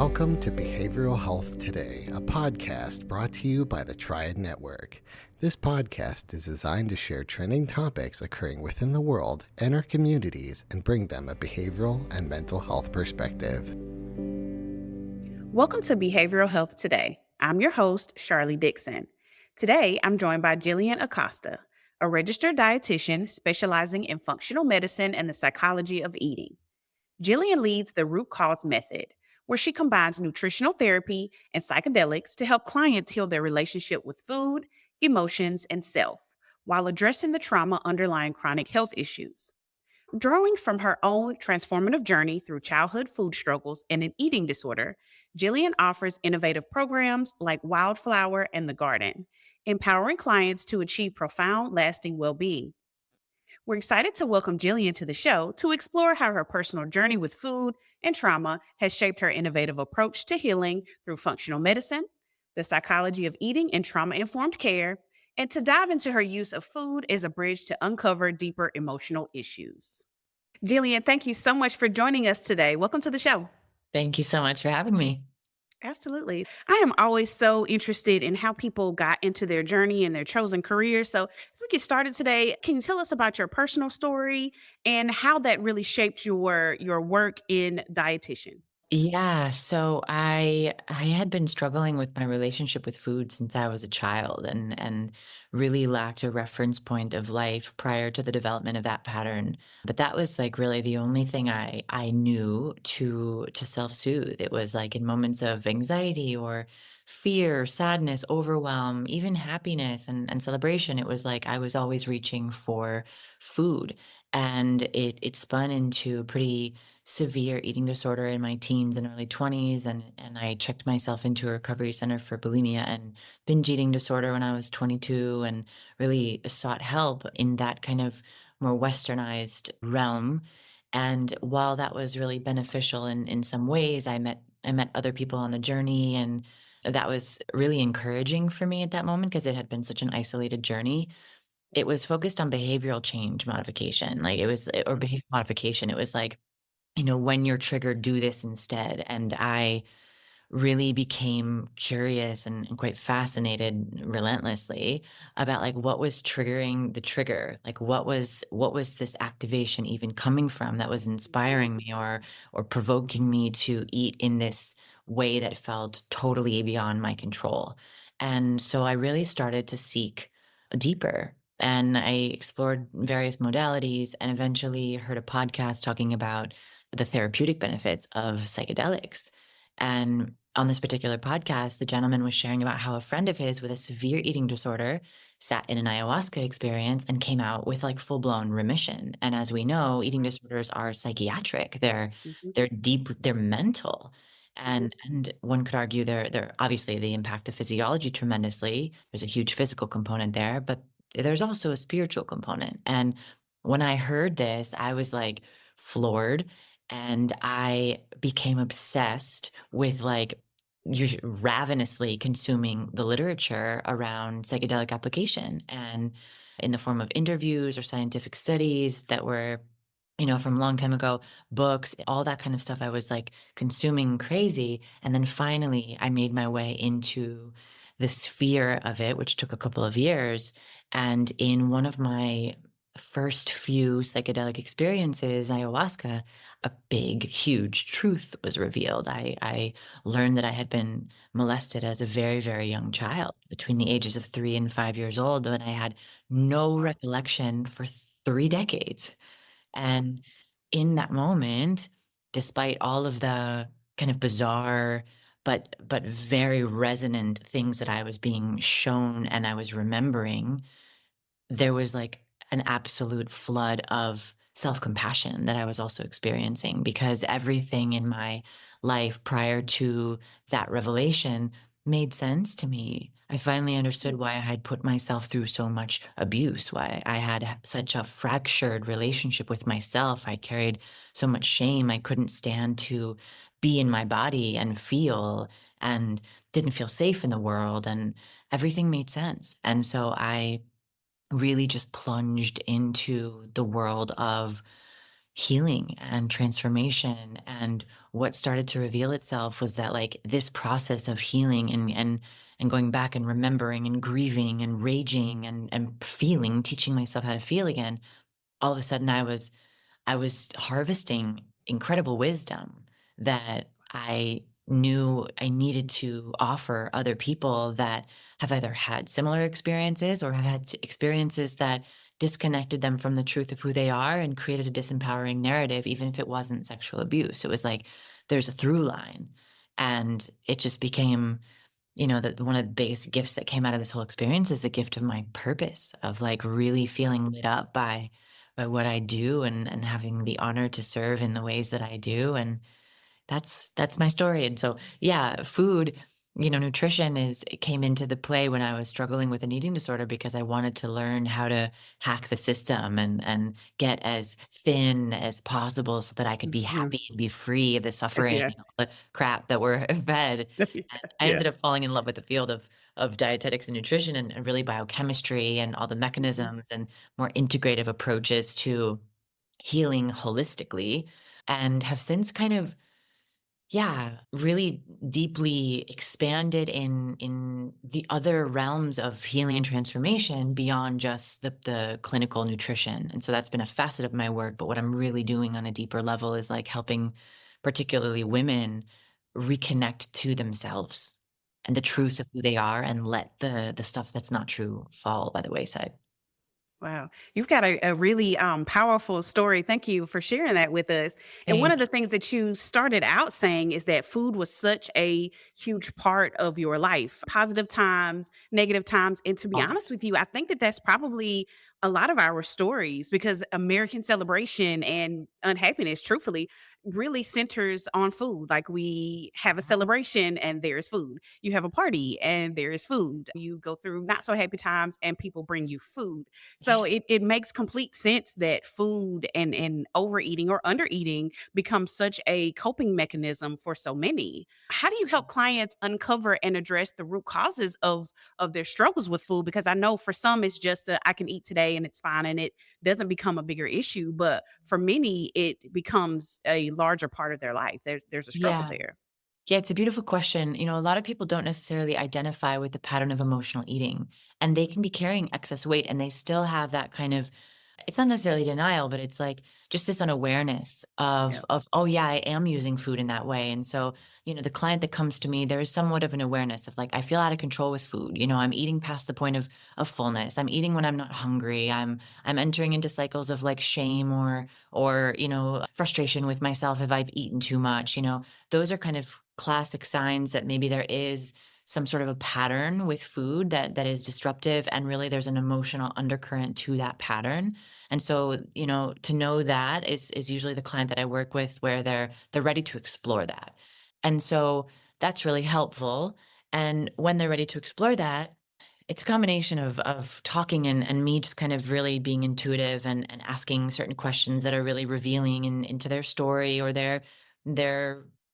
Welcome to Behavioral Health Today, a podcast brought to you by the Triad Network. This podcast is designed to share trending topics occurring within the world and our communities and bring them a behavioral and mental health perspective. Welcome to Behavioral Health Today. I'm your host, Sharlee Dixon. Today, I'm joined by Jillian Acosta, a registered dietitian specializing in functional medicine and the psychology of eating. Jillian leads the root cause method, where she combines nutritional therapy and psychedelics to help clients heal their relationship with food, emotions, and self, while addressing the trauma underlying chronic health issues. Drawing from her own transformative journey through childhood food struggles and an eating disorder, Jillian offers innovative programs like Wildflower and The Garden, empowering clients to achieve profound, lasting well being. We're excited to welcome Jillian to the show to explore how her personal journey with food and trauma has shaped her innovative approach to healing through functional medicine, the psychology of eating and trauma informed care, and to dive into her use of food as a bridge to uncover deeper emotional issues. Jillian, thank you so much for joining us today. Welcome to the show. Thank you so much for having me. Absolutely. I am always so interested in how people got into their journey and their chosen career. So, as we get started today, can you tell us about your personal story and how that really shaped your work in dietitian? Yeah, so I had been struggling with my relationship with food since I was a child and really lacked a reference point of life prior to the development of that pattern. But that was like really the only thing I knew to self-soothe. It was like in moments of anxiety or fear, sadness, overwhelm, even happiness and celebration, it was like I was always reaching for food. And it spun into a pretty severe eating disorder in my teens and early 20s, and I checked myself into a recovery center for bulimia and binge eating disorder when I was 22, and really sought help in that kind of more westernized realm. And while that was really beneficial in some ways, I met other people on the journey, and that was really encouraging for me at that moment because it had been such an isolated journey. It was focused on behavioral change modification, like it was or behavior modification. It was like, when you're triggered, do this instead. And I really became curious and quite fascinated relentlessly about like what was triggering the trigger. Like what was this activation even coming from that was inspiring me or provoking me to eat in this way that felt totally beyond my control. And so I really started to seek deeper. And I explored various modalities and eventually heard a podcast talking about the therapeutic benefits of psychedelics. And on this particular podcast, the gentleman was sharing about how a friend of his with a severe eating disorder sat in an ayahuasca experience and came out with like full-blown remission. And as we know, eating disorders are psychiatric. They're Mhm, they're deep, they're mental. mhm, And one could argue they're obviously they impact the physiology tremendously. There's a huge physical component there, but there's also a spiritual component. And when I heard this, I was like floored, and I became obsessed with like you're ravenously consuming the literature around psychedelic application and in the form of interviews or scientific studies that were from a long time ago, books, all that kind of stuff. I was like consuming crazy. And then finally, I made my way into the sphere of it, which took a couple of years. And in one of my first few psychedelic experiences, ayahuasca, a big, huge truth was revealed. I learned that I had been molested as a very, very young child between the ages of 3 and 5 years old, and I had no recollection for 3 decades. And in that moment, despite all of the kind of bizarre but very resonant things that I was being shown and I was remembering, there was like an absolute flood of self-compassion that I was also experiencing because everything in my life prior to that revelation made sense to me. I finally understood why I had put myself through so much abuse, why I had such a fractured relationship with myself. I carried so much shame. I couldn't stand to be in my body and feel and didn't feel safe in the world, and everything made sense. And so I really just plunged into the world of healing and transformation. And what started to reveal itself was that like this process of healing and going back and remembering and grieving and raging and feeling, teaching myself how to feel again, all of a sudden I was harvesting incredible wisdom that I knew I needed to offer other people that have either had similar experiences or have had experiences that disconnected them from the truth of who they are and created a disempowering narrative, even if it wasn't sexual abuse. It was like there's a through line. And it just became, one of the biggest gifts that came out of this whole experience is the gift of my purpose of like really feeling lit up by what I do and having the honor to serve in the ways that I do. And that's my story. And so, yeah, food, nutrition it came into the play when I was struggling with an eating disorder because I wanted to learn how to hack the system and get as thin as possible so that I could be Mhm. happy and be free of the suffering Yeah. and all the crap that we're fed. And I Yeah. ended up falling in love with the field of dietetics and nutrition and really biochemistry and all the Mhm. mechanisms and more integrative approaches to healing holistically, and have since kind of, yeah, really deeply expanded in the other realms of healing and transformation beyond just the clinical nutrition. And so that's been a facet of my work, but what I'm really doing on a deeper level is like helping particularly women reconnect to themselves and the truth of who they are and let the stuff that's not true fall by the wayside. Wow. You've got a really powerful story. Thank you for sharing that with us. And one of Thank the things that you started out saying is that food was such a huge part of your life, positive times, negative times. And to be you. honest with you, I think that that's probably a lot of our stories because American celebration and unhappiness, truthfully, really centers on food. Like we have a celebration and there's food. You have a party and there is food. You go through not so happy times and people bring you food. So it makes complete sense that food and overeating or undereating becomes such a coping mechanism for so many. How do you help clients uncover and address the root causes of their struggles with food? Because I know for some it's just I can eat today and it's fine and it doesn't become a bigger issue, but for many it becomes a larger part of their life. There's a struggle Yeah. there. Yeah, it's a beautiful question. A lot of people don't necessarily identify with the pattern of emotional eating, and they can be carrying excess weight and they still have that kind of, it's not necessarily denial, but it's like just this unawareness Yeah. of oh yeah, I am using food in that way. And so, the client that comes to me, there is somewhat of an awareness of like I feel out of control with food. I'm eating past the point of fullness. I'm eating when I'm not hungry. I'm entering into cycles of like shame or frustration with myself if I've eaten too much. Those are kind of classic signs that maybe there is some sort of a pattern with food that is disruptive, and really there's an emotional undercurrent to that pattern. And so, to know that is usually the client that I work with where they're ready to explore that. And so that's really helpful. And when they're ready to explore that, it's a combination of talking and me just kind of really being intuitive and asking certain questions that are really revealing into their story or their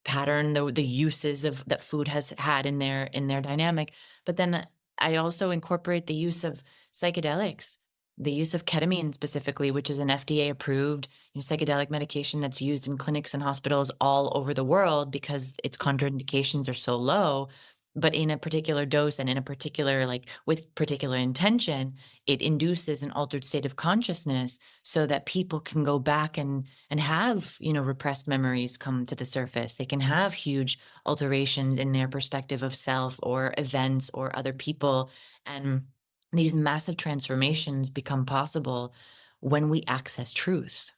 pattern, the uses of that food has had in their dynamic. But then I also incorporate the use of psychedelics, the use of ketamine specifically, which is an FDA approved psychedelic medication that's used in clinics and hospitals all over the world because its contraindications are so low. But in a particular dose and in a particular, like with particular intention, it induces an altered state of consciousness so that people can go back and have, repressed memories come to the surface. They can have huge alterations in their perspective of self or events or other people. And these massive transformations become possible when we access truth.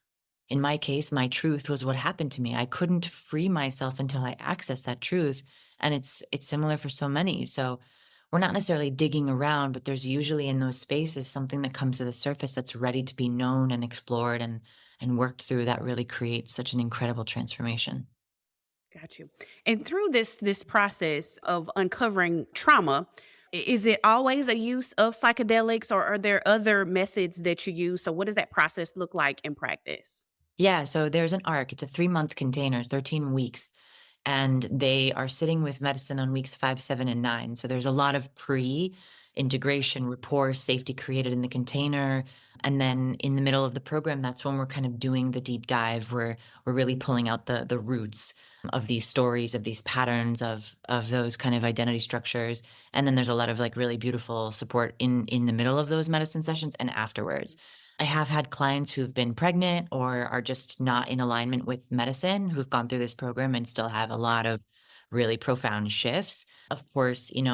In my case, my truth was what happened to me. I couldn't free myself until I accessed that truth. And it's similar for so many. So we're not necessarily digging around, but there's usually in those spaces something that comes to the surface that's ready to be known and explored and worked through that really creates such an incredible transformation. Got you. And through this process of uncovering trauma, is it always a use of psychedelics or are there other methods that you use? So what does that process look like in practice? Yeah, so there's an arc. It's a 3-month container, 13 weeks. and they are sitting with medicine on weeks 5, 7, and 9. So there's a lot of pre-integration, rapport, safety created in the container. And then in the middle of the program, that's when we're kind of doing the deep dive where we're really pulling out the roots of these stories, of these patterns, of those kind of identity structures. And then there's a lot of like really beautiful support in the middle of those medicine sessions and afterwards. I have had clients who've been pregnant or are just not in alignment with medicine who've gone through this program and still have a lot of really profound shifts. Of course, in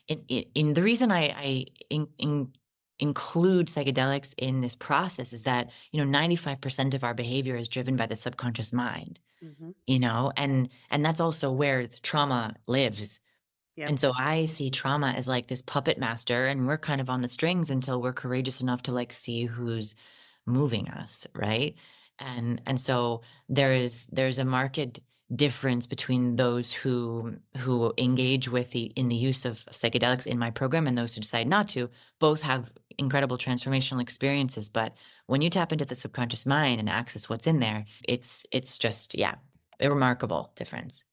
the reason I include psychedelics in this process is that, 95% of our behavior is driven by the subconscious mind, Hmm. and that's also where the trauma lives. Yep. And so I see trauma as like this puppet master, and we're kind of on the strings until we're courageous enough to like see who's moving us, right? And so there's a marked difference between those who engage with the use of psychedelics in my program and those who decide not to. Both have incredible transformational experiences, but when you tap into the subconscious mind and access what's in there, it's just, yeah, a remarkable difference.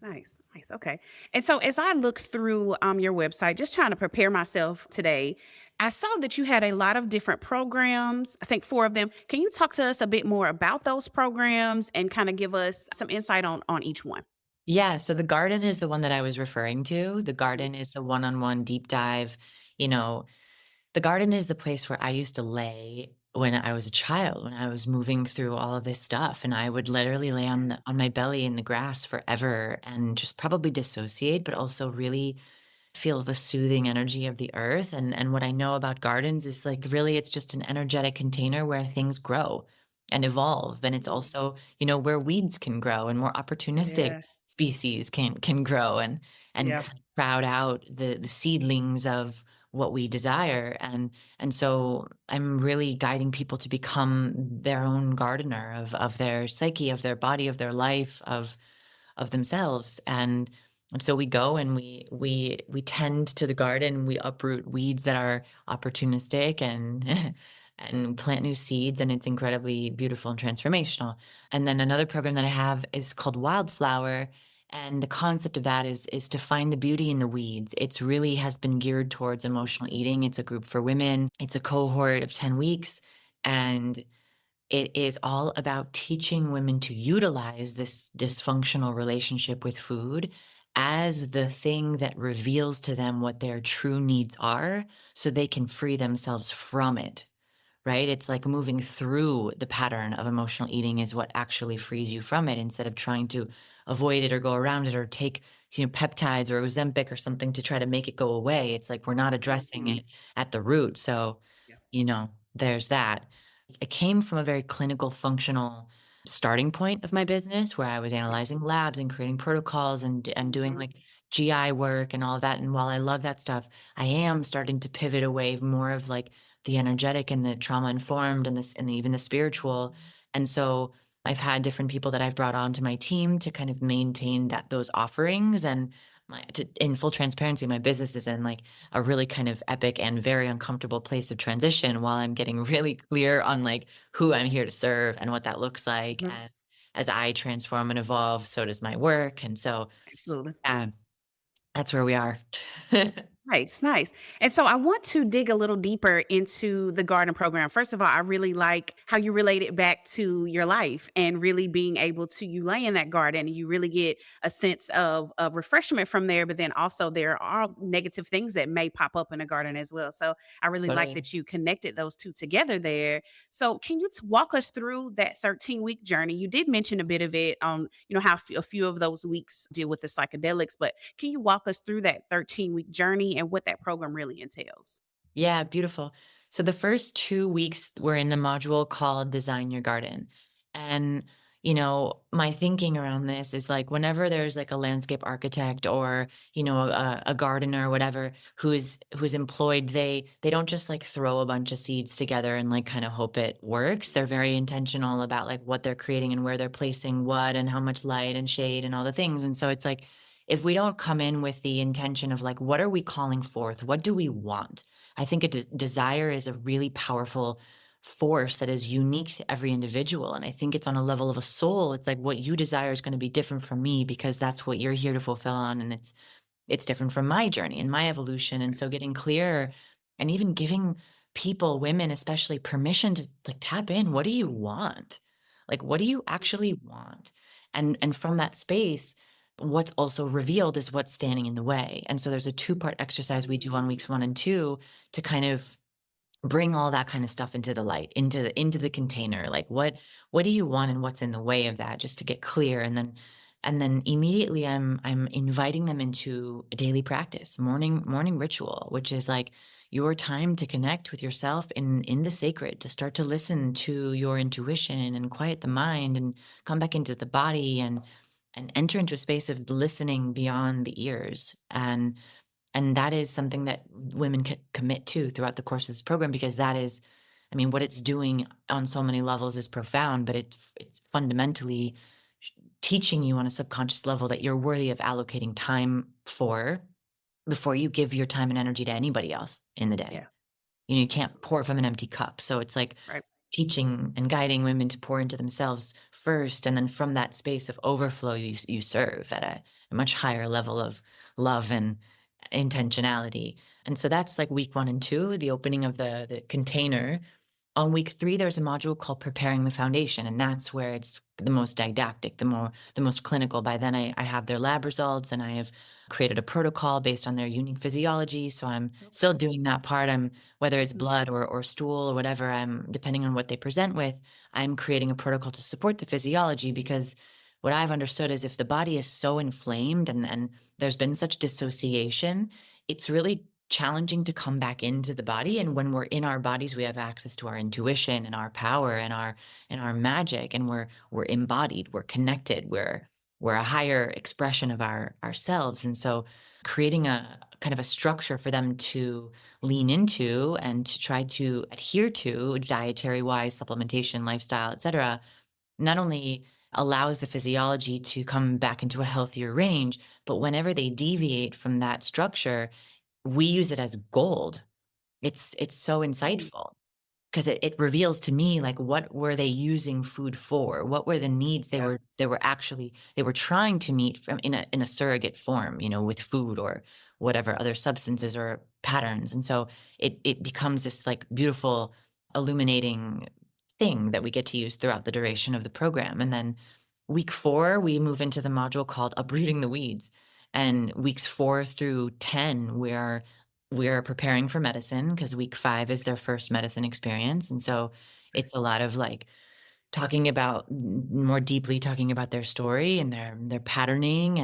Nice, nice. Okay. And so as I looked through your website, just trying to prepare myself today, I saw that you had a lot of different programs, I think four of them. Can you talk to us a bit more about those programs and kind of give us some insight on each one? Yeah, so the garden is the one that I was referring to. The garden is the one-on-one deep dive. You know, the garden is the place where I used to lay when I was a child, when I was moving through all of this stuff, and I would literally lay on my belly in the grass forever and just probably dissociate, but also really feel the soothing energy of the earth. And what I know about gardens is like really it's just an energetic container where things grow and evolve. And it's Mm. also, where weeds can grow and more opportunistic Yeah. species can grow and Yep. kind of crowd out the seedlings of what we desire. And so I'm really guiding people to become their own gardener of their psyche, of their body, of their life, of themselves. And so we go and we tend to the garden, we uproot weeds that are opportunistic and and plant new seeds, and it's incredibly beautiful and transformational. And then another program that I have is called Wildflower, and the concept of that is to find the beauty in the weeds. It's really has been geared towards emotional eating. It's a group for women. It's a cohort of 10 weeks, and it is all about teaching women to utilize this dysfunctional relationship with food as the thing that reveals to them what their true needs are so they can free themselves from it, right? It's like moving through the pattern of emotional eating is what actually frees you from it instead of trying to avoid it or go around it or take, peptides or Ozempic or something to try to make it go away. It's like we're not addressing Mhm. it at the root. So, Yeah. there's that. I came from a very clinical, functional starting point of my business where I was analyzing labs and creating protocols and doing Mhm. like GI work and all of that. And while I love that stuff, I am starting to pivot away more of like the energetic and the trauma informed and this and even the spiritual. And so I've had different people that I've brought onto my team to kind of maintain those offerings. And in full transparency, my business is in like a really kind of epic and very uncomfortable place of transition while I'm getting really clear on like who I'm here to serve and what that looks like. Mhm. And as I transform and evolve, so does my work. And so, Absolutely. that's where we are. Nice, nice. And so I want to dig a little deeper into the garden program. First of all, I really like how you relate it back to your life and really being able to you lay in that garden and you really get a sense of refreshment from there. But then also there are negative things that may pop up in a garden as well. So I really like Totally. that you connected those two together there. So can you walk us through that 13-week journey? You did mention a bit of it on, how a few of those weeks deal with the psychedelics, but can you walk us through that 13-week journey and what that program really entails? Yeah, beautiful. So the first 2 weeks were in the module called Design Your Garden. And, my thinking around this is like whenever there's like a landscape architect or, a gardener or whatever who's employed, they don't just like throw a bunch of seeds together and like kind of hope it works. They're very intentional about like what they're creating and where they're placing what and how much light and shade and all the things. And so it's like if we don't come in with the intention of like, what are we calling forth? What do we want? I think a desire is a really powerful force that is unique to every individual. And I think it's on a level of a soul. It's like what you desire is going to be different from me because that's what you're here to fulfill on. And it's different from my journey and my evolution. And so getting clear and even giving people, women especially, permission to like tap in. What do you want? Like, what do you actually want? And from that space, what's also revealed is what's standing in the way. And so there's a two-part exercise we do on weeks 1 and 2 to kind of bring all that kind of stuff into the light, into the container. Like what do you want and what's in the way of that, just to get clear. And then immediately I'm inviting them into a daily practice, morning ritual, which is like your time to connect with yourself in the sacred, to start to listen to your intuition and quiet the mind and come back into the body and enter into a space of listening beyond the ears. And that is something that women can commit to throughout the course of this program, because that is, I mean, what it's doing on so many levels is profound, but it's fundamentally teaching you on a subconscious level that you're worthy of allocating time for before you give your time and energy to anybody else in the day. Yeah. You can't pour from an empty cup. So it's like Right. teaching and guiding women to pour into themselves first. And then from that space of overflow, you serve at a much higher level of love and intentionality. And so that's like week 1 and 2, the opening of the container. On week 3, there's a module called Preparing the Foundation, and that's where it's the most didactic, the most clinical. By then, I have their lab results, and I have created a protocol based on their unique physiology. So I'm still Okay. doing that part. Whether it's Mhm. blood or stool or whatever, depending on what they present with, I'm creating a protocol to support the physiology, because what I've understood is if the body is so inflamed and there's been such dissociation, it's really challenging to come back into the body. And when we're in our bodies, we have access to our intuition and our power and our magic, and we're embodied, we're connected, we're a higher expression of ourselves. And so creating a kind of a structure for them to lean into and to try to adhere to, dietary wise, supplementation, lifestyle, etc., not only allows the physiology to come back into a healthier range, but whenever they deviate from that structure, we use it as gold. It's so Mm. insightful because it reveals to me, like, what were they using food for? What were the needs Yeah. they were trying to meet from in a surrogate form, with food or whatever other substances or patterns. And so it becomes this like beautiful illuminating thing that we get to use throughout the duration of the program. And then week 4, we move into the module called Uprooting the Weeds. And weeks 4 through 10, we're preparing for medicine, because week 5 is their first medicine experience. And so it's a lot of like talking about more deeply talking about their story and their patterning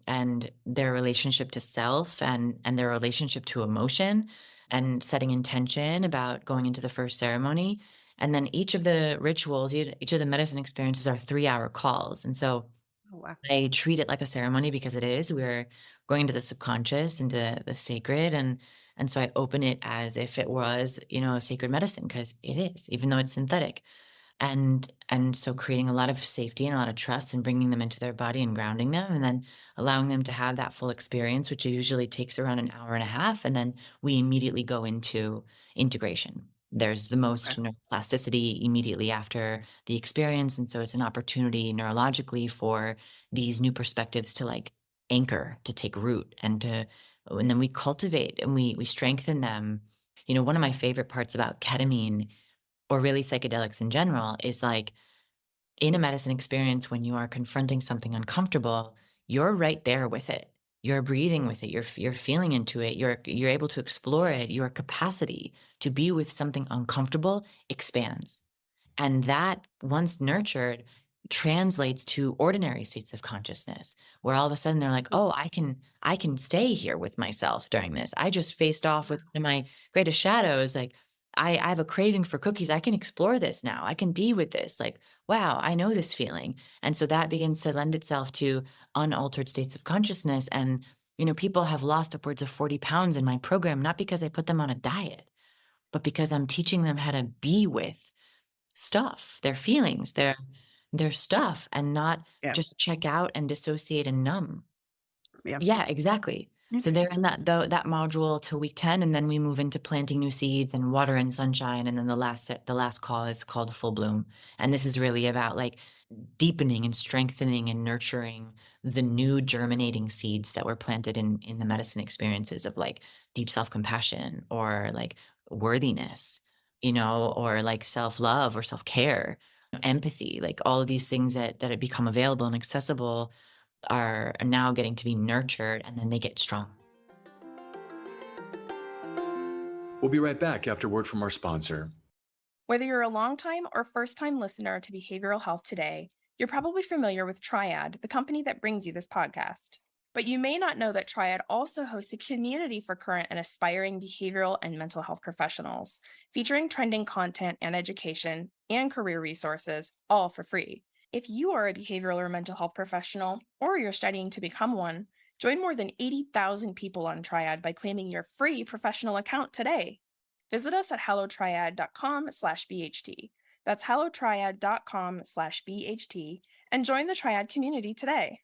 and their relationship to self and their relationship to emotion, and setting intention about going into the first ceremony. And then each of the rituals, each of the medicine experiences are 3-hour calls. And so Oh, wow. I treat it like a ceremony, because it is. We're going into the subconscious, into the sacred, and so I open it as if it was, a sacred medicine, because it is, even though it's synthetic. And so creating a lot of safety and a lot of trust, and bringing them into their body and grounding them, and then allowing them to have that full experience, which usually takes around an hour and a half. And then we immediately go into integration. There's the most Okay. neuroplasticity immediately after the experience. And so it's an opportunity neurologically for these new perspectives to like anchor, to take root, and then we cultivate and we strengthen them. One of my favorite parts about ketamine, or really psychedelics in general, is like in a medicine experience, when you are confronting something uncomfortable, you're right there with it. You're breathing with it. You're feeling into it. You're able to explore it. Your capacity to be with something uncomfortable expands. And that, once nurtured, translates to ordinary states of consciousness, where all of a sudden they're like, Mm. oh, I can stay here with myself during this. I just faced off with Wow. one of my greatest shadows. Like, I have a craving for cookies. I can explore this now. I can be with this. Like, wow, I know this feeling. And so that begins to lend itself to unaltered states of consciousness. And, people have lost upwards of 40 pounds in my program, not because I put them on a diet, but because I'm teaching them how to be with stuff, their feelings, their stuff, and not Yeah. just check out and dissociate and numb. Yeah. Yeah, exactly. So they're in Interesting. that module till week 10, and then we move into planting new seeds and water and sunshine, and then the last call is called full bloom. And this is really about like deepening and strengthening and nurturing the new germinating seeds that were planted in the medicine experiences of like deep self-compassion or like worthiness, or like self-love or self-care, empathy, like all of these things that have become available and accessible are now getting to be nurtured, and then they get strong. We'll be right back after word from our sponsor. Whether you're a longtime or first-time listener to Behavioral Health Today, you're probably familiar with Triad, the company that brings you this podcast. But you may not know that Triad also hosts a community for current and aspiring behavioral and mental health professionals, featuring trending content and education and career resources, all for free. If you are a behavioral or mental health professional, or you're studying to become one, join more than 80,000 people on Triad by claiming your free professional account today. Visit us at hellotriad.com/BHT. That's hellotriad.com/BHT and join the Triad community today.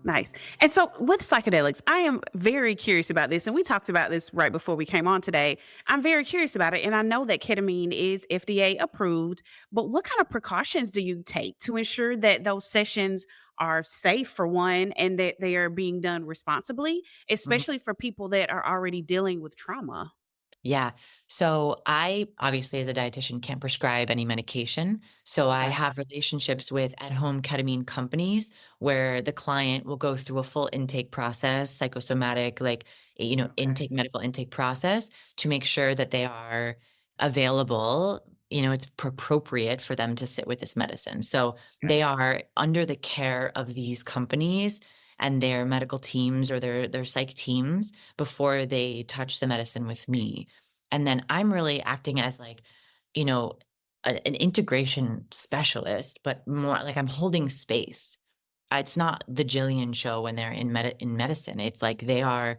Nice. And so with psychedelics, I am very curious about this. And we talked about this right before we came on today. I'm very curious about it. And I know that ketamine is FDA approved, but what kind of precautions do you take to ensure that those sessions are safe for one and that they are being done responsibly, especially for people that are already dealing with trauma? Yeah. So I obviously, as a dietitian, can't prescribe any medication. So I Okay. have relationships with at-home ketamine companies where the client will go through a full intake process, psychosomatic, like, Okay. medical intake process to make sure that they are available. It's appropriate for them to sit with this medicine. So they Gotcha. are under the care of these companies and their medical teams or their psych teams before they touch the medicine with me. And then I'm really acting as like, you know, an integration specialist, but more like I'm holding space. It's not the Jillian show when they're in medicine. It's like they're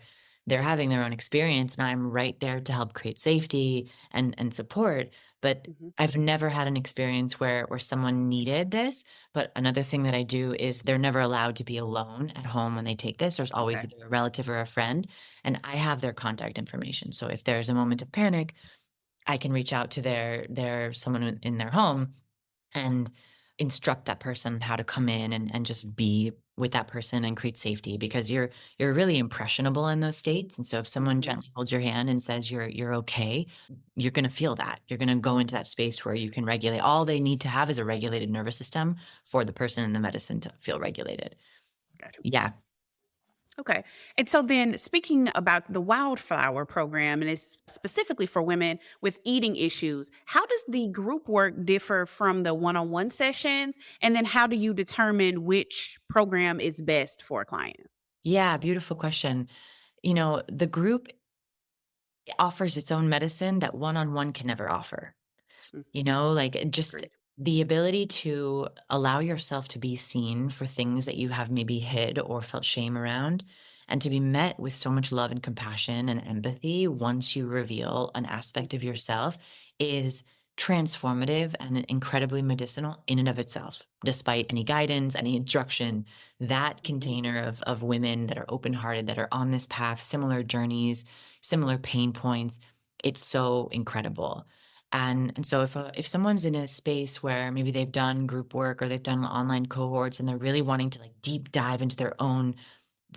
having their own experience, and I'm right there to help create safety and support. But Mhm. I've never had an experience where someone needed this. But another thing that I do is they're never allowed to be alone at home when they take this. There's always Okay. either a relative or a friend, and I have their contact information. So if there's a moment of panic, I can reach out to their someone in their home and instruct that person how to come in and just be with that person and create safety, because you're really impressionable in those states. And so if someone Mhm. gently holds your hand and says you're okay, you're going to feel that. You're going to go into that space where you can regulate. All they need to have is a regulated nervous system for the person in the medicine to feel regulated. Gotcha. Yeah. Okay. And so then speaking about the Wildflower program, and it's specifically for women with eating issues, how does the group work differ from the one-on-one sessions? And then how do you determine which program is best for a client? Yeah, beautiful question. The group offers its own medicine that one-on-one can never offer. Mm, Like just agreed. the ability to allow yourself to be seen for things that you have maybe hid or felt shame around, and to be met with so much love and compassion and empathy once you reveal an aspect of Mhm. yourself is transformative and incredibly medicinal in and of itself. Despite any guidance, any instruction, that Mhm. container of women that are open-hearted, that are on this path, similar journeys, similar pain points, it's so incredible. And so if someone's in a space where maybe they've done group work or they've done online cohorts and they're really wanting to like deep dive into the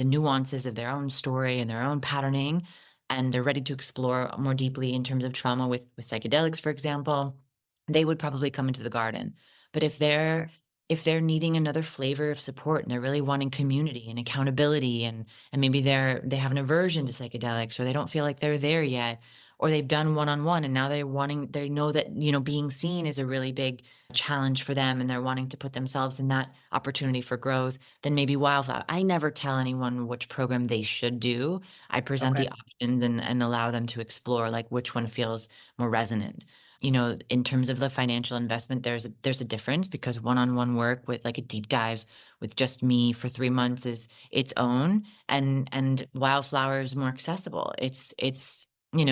nuances of their own story and their own patterning, and they're ready to explore more deeply in terms of trauma with psychedelics, for example, they would probably come into the garden. But Okay. if they're needing another flavor of support and they're really wanting community and accountability, and maybe they have an aversion to psychedelics, or they don't feel like they're there yet, or they've done one-on-one and now they know that, being seen is a really big challenge for them, and they're wanting to put themselves in that opportunity for growth, then maybe Wildflower. I never tell anyone which program they should do. I present Okay. the options and allow them to explore like which one feels more resonant. In terms of the financial investment, there's a difference, because one-on-one work with like a deep dive with just me for 3 months is its own, and Wildflower is more accessible. It's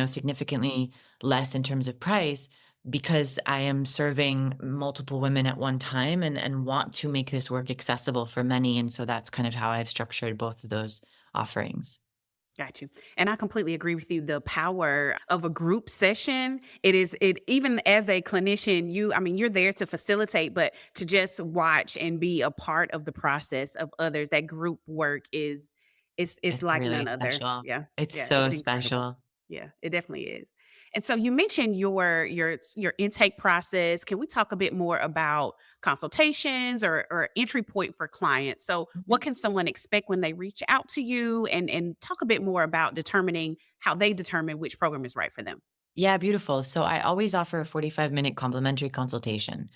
significantly less in terms of price, because I am serving multiple women at one time and want to make this work accessible for many. And so that's kind of how I've structured both of those offerings. Got you. And I completely agree with you. The power of a group session, it even as a clinician, I mean, you're there to facilitate, but to just watch and be a part of the process of others, that group work is It's like none really other. special. Yeah. It's Yeah. so It's incredible. special. Yeah, it definitely is. And so you mentioned your intake process. Can we talk a bit more about consultations or entry point for clients? So what Mhm. can someone expect when they reach out to you, and talk a bit more about determining how they determine which program is right for them? Yeah, beautiful. So I always offer a 45-minute complimentary consultation.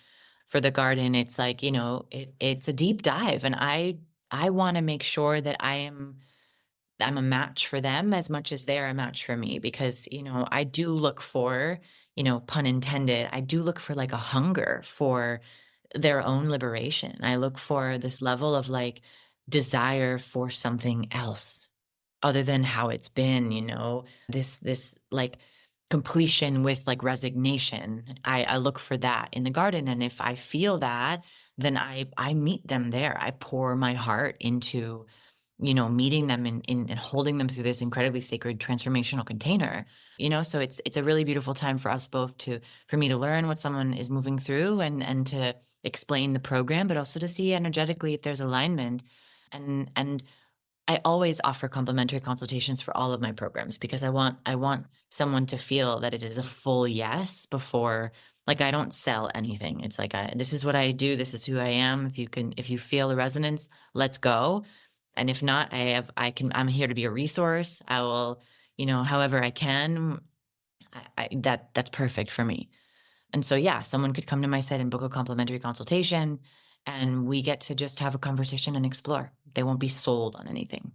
For the garden, it's like, it's a deep dive, and I wanna make sure that I'm a match for them as much as they're a match for me, because, I do look for, pun intended, I do look for like a hunger for their own liberation. I look for this level of like desire for something else other than how it's been, this like completion with like resignation. I look for that in the garden. And if I feel that, then I meet them there. I pour my heart into, meeting them and holding them through this incredibly sacred transformational container. So it's a really beautiful time for us both for me to learn what someone is moving through and to explain the program, but also to see energetically if there's alignment. And I always offer complimentary consultations for all of my programs, because I want someone to feel that it is a full yes before, like, I don't sell anything. It's like, this is what I do. This is who I am. If you feel the resonance, let's go. And if not, I'm here to be a resource. I will, however I can, that's perfect for me. And so, yeah, someone could come to my site and book a complimentary consultation, and we get to just have a conversation and explore. They won't be sold on anything.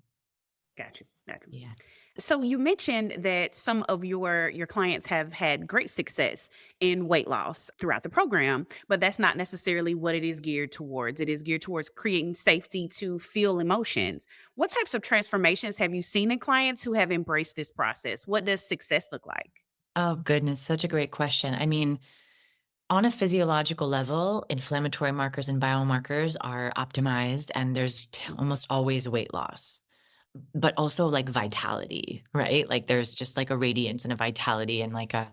Got you. Got you. Yeah. So you mentioned that some of your clients have had great success in weight loss throughout the program, but that's not necessarily what it is geared towards. It is geared towards creating safety to feel emotions. What types of transformations have you seen in clients who have embraced this process? What does success look like? Oh, goodness. Such a great question. I mean, on a physiological level, inflammatory markers and biomarkers are optimized, and there's almost always weight loss, but also like vitality, right? Like there's just like a radiance and a vitality and like a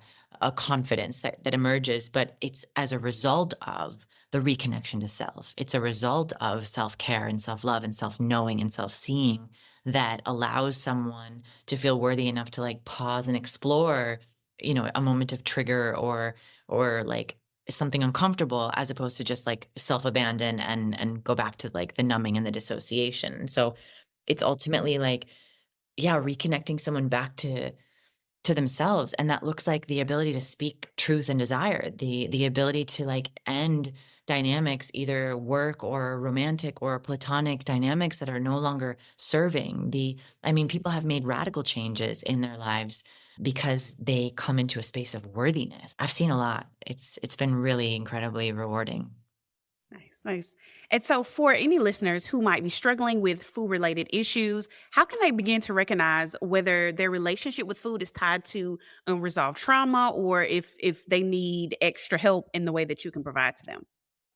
confidence that emerges, but it's as a result of the reconnection to self. It's a result of self-care and self-love and self-knowing and self-seeing that allows someone to feel worthy enough to like pause and explore, a moment of trigger or like something uncomfortable, as opposed to just like self-abandon and go back to like the numbing and the dissociation. So it's ultimately like, yeah, reconnecting someone back to themselves, and that looks like the ability to speak truth and desire, the ability to like end dynamics, either work or romantic or platonic dynamics that are no longer serving. I mean, people have made radical changes in their lives because they come into a space of worthiness. I've seen a lot. It's been really incredibly rewarding. Nice, nice. And so, for any listeners who might be struggling with food related issues, how can they begin to recognize whether their relationship with food is tied to unresolved trauma, or if they need extra help in the way that you can provide to them?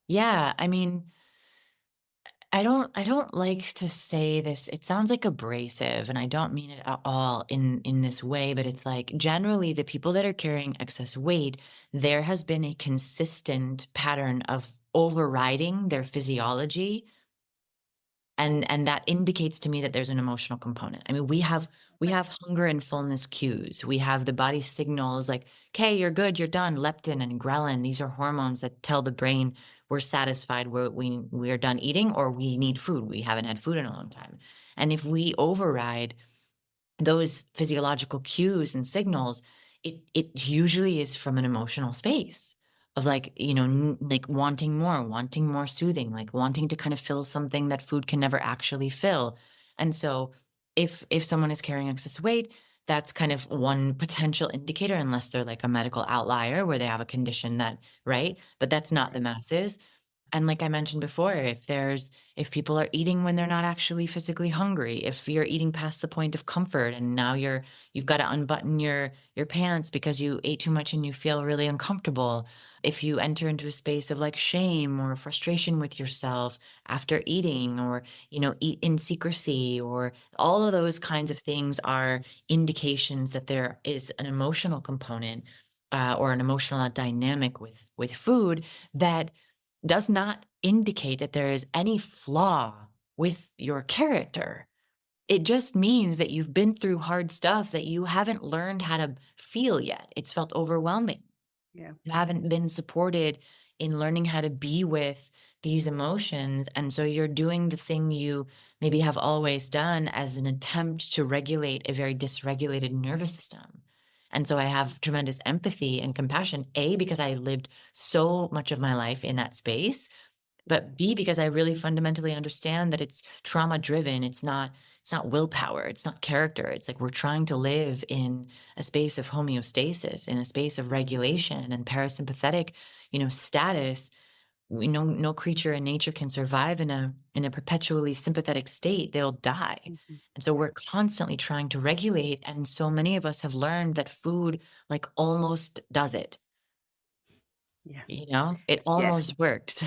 Yeah, I mean, I don't like to say this. It sounds like abrasive, and I don't mean it at all in this way, but it's like generally the people that are carrying excess weight, there has been a consistent pattern of overriding their physiology, and that indicates to me that there's an emotional component. I mean, we have hunger and fullness cues. We have the body signals like, "Okay, you're good, you're done." Leptin and ghrelin, these are hormones that tell the brain we're satisfied, we're done eating, or we need food. We haven't had food in a long time. And if we override those physiological cues and signals, it usually is from an emotional space of like, like wanting more soothing, like wanting to kind of fill something that food can never actually fill. And so if someone is carrying excess weight, that's kind of one potential indicator, unless they're like a medical outlier where they have a condition that, right? But that's not the masses. And like I mentioned before, if people are eating when they're not actually physically hungry, if you're eating past the point of comfort and now you've got to unbutton your pants because you ate too much and you feel really uncomfortable, if you enter into a space of like shame or frustration with yourself after eating, or eat in secrecy, or all of those kinds of things are indications that there is an emotional component, or an emotional dynamic with food that does not indicate that there is any flaw with your character. It just means that you've been through hard stuff that you haven't learned how to feel yet. It's felt overwhelming. Yeah. You haven't been supported in learning how to be with these emotions. And so you're doing the thing you maybe have always done as an attempt to regulate a very dysregulated nervous system. And so I have tremendous empathy and compassion, A, because I lived so much of my life in that space, but B, because I really fundamentally understand that it's trauma driven. It's not willpower. It's not character. It's like we're trying to live in a space of homeostasis, in a space of regulation and parasympathetic, status. We know no creature in nature can survive in a perpetually sympathetic state. They'll die. Mhm. And so we're constantly trying to regulate. And so many of us have learned that food like almost does it. Yeah. It Yeah. almost works.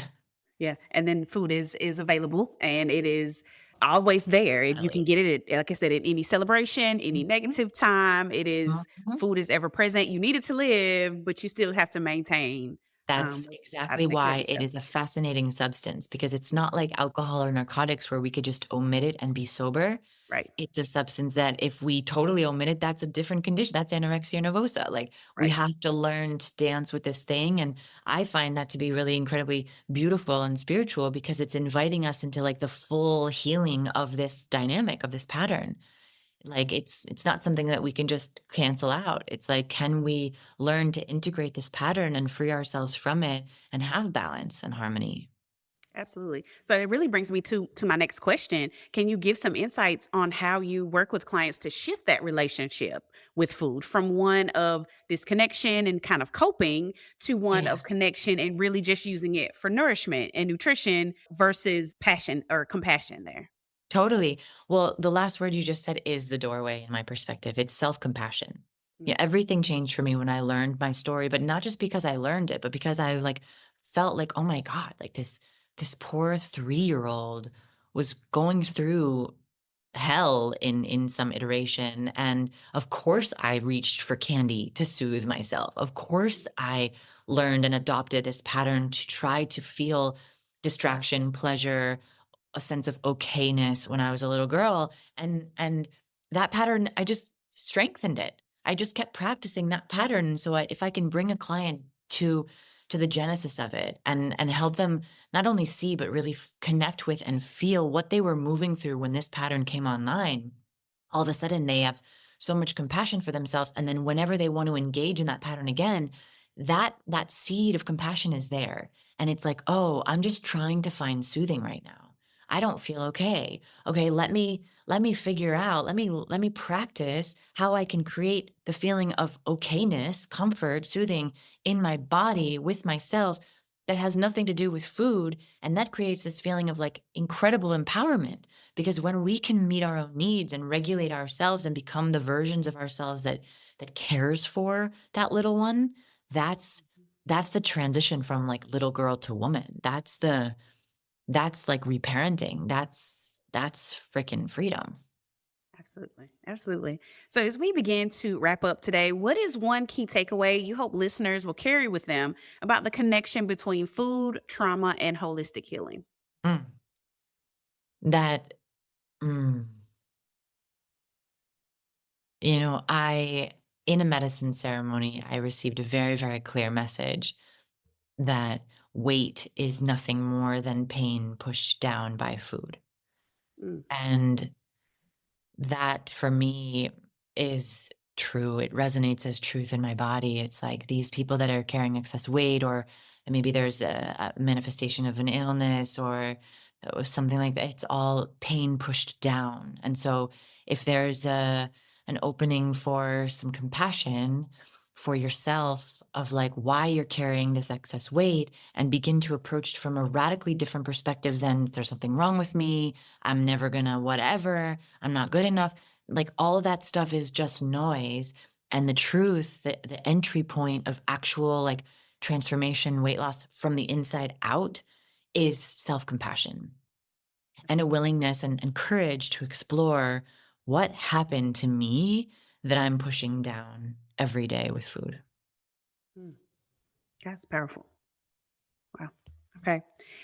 Yeah. And then food is available and it is always there. And you can Totally. get it at, like I said, at any celebration, any Mhm. negative time. It is Mhm. food is ever present. You need it to live, but you still have to maintain That's how to exactly take care of why it yourself. is a fascinating substance, because it's not like alcohol or narcotics where we could just omit it and be sober. Right. It's a substance that if we totally omit it, that's a different condition. That's anorexia nervosa. Like we Right. have to learn to dance with this thing. And I find that to be really incredibly beautiful and spiritual, because it's inviting us into like the full healing of this dynamic, of this pattern. Like it's not something that we can just cancel out. It's like, can we learn to integrate this pattern and free ourselves from it and have balance and harmony? Absolutely. So it really brings me to my next question. Can you give some insights on how you work with clients to shift that relationship with food from one of disconnection and kind of coping to one Yeah, of connection and really just using it for nourishment and nutrition versus passion or compassion there? totally. Well, the last word you just said is the doorway in my perspective. It's self-compassion. Yeah, Mm, everything changed for me when I learned my story, but not just because I learned it, but because I like felt like, oh my God, like this poor 3-year-old was going through hell in some iteration, and of course I reached for candy to soothe myself. Of course I learned and adopted this pattern to try to feel distraction, pleasure, a sense of okayness when I was a little girl, and that pattern, I just strengthened it. I just kept practicing that pattern. So if I can bring a client to the genesis of it, and help them not only see but really connect with and feel what they were moving through when this pattern came online, all of a sudden they have so much compassion for themselves, and then whenever they want to engage in that pattern again, that seed of compassion is there, and it's like, oh, I'm just trying to find soothing right now. I don't feel okay. Okay, let me figure out, let me practice how I can create the feeling of okayness, comfort, soothing in my body with myself, that has nothing to do with food. And that creates this feeling of like incredible empowerment, because when we can meet our own needs and regulate ourselves and become the versions of ourselves that cares for that little one, that's that's the transition from like little girl to woman. That's like reparenting. That's freaking freedom. absolutely. Absolutely. So as we begin to wrap up today, what is one key takeaway you hope listeners will carry with them about the connection between food, trauma, and holistic healing? Mm. That mm, I in a medicine ceremony, I received a very, very clear message that weight is nothing more than pain pushed down by food. Mm, And that for me is true. It resonates as truth in my body. It's like these people that are carrying excess weight, or maybe there's a manifestation of an illness, or something like that. It's all pain pushed down. And so if there's an opening for some compassion for yourself, of like why you're carrying this excess weight and begin to approach it from a radically different perspective than there's something wrong with me, I'm never gonna whatever, I'm not good enough. Like all of that stuff is just noise. And the truth, the entry point of actual like transformation, weight loss from the inside out is self-compassion and a willingness and courage to explore what happened to me that I'm pushing down every day with food. That's powerful. Wow. Okay.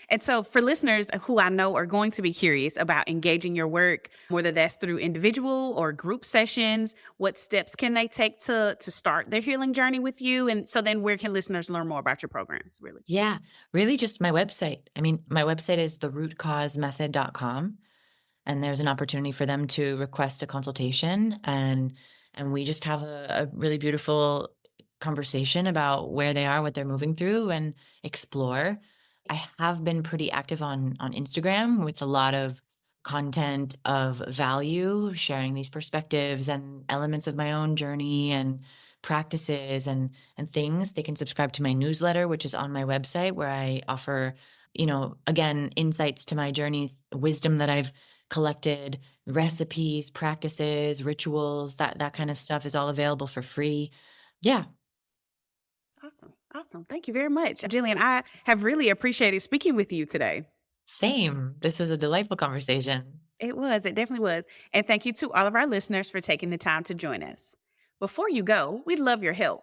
And so for listeners who I know are going to be curious about engaging your work, whether that's through individual or group sessions, what steps can they take to start their healing journey with you? And so then where can listeners learn more about your programs, really? Yeah, really just my website. I mean, my website is therootcausemethod.com, and there's an opportunity for them to request a consultation, and we just have a really beautiful conversation about where they are, what they're moving through, and explore. I have been pretty active on Instagram with a lot of content of value, sharing these perspectives and elements of my own journey and practices and things. They can subscribe to my newsletter, which is on my website, where I offer, again, insights to my journey, wisdom that I've collected, recipes, practices, rituals, that kind of stuff is all available for free. Yeah. Awesome. Awesome. Thank you very much. Jillian, I have really appreciated speaking with you today. Same. This was a delightful conversation. It was. It definitely was. And thank you to all of our listeners for taking the time to join us. Before you go, we'd love your help.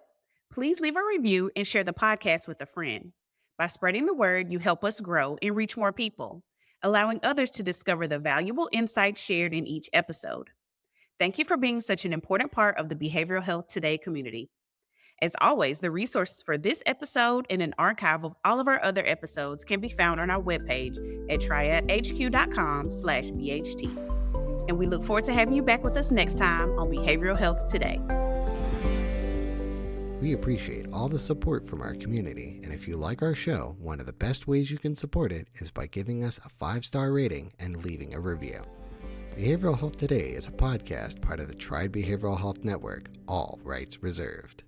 Please leave a review and share the podcast with a friend. By spreading the word, you help us grow and reach more people, allowing others to discover the valuable insights shared in each episode. Thank you for being such an important part of the Behavioral Health Today community. As always, the resources for this episode and an archive of all of our other episodes can be found on our webpage at triadhq.com/BHT. And we look forward to having you back with us next time on Behavioral Health Today. We appreciate all the support from our community, and if you like our show, one of the best ways you can support it is by giving us a 5-star rating and leaving a review. Behavioral Health Today is a podcast part of the Triad Behavioral Health Network, all rights reserved.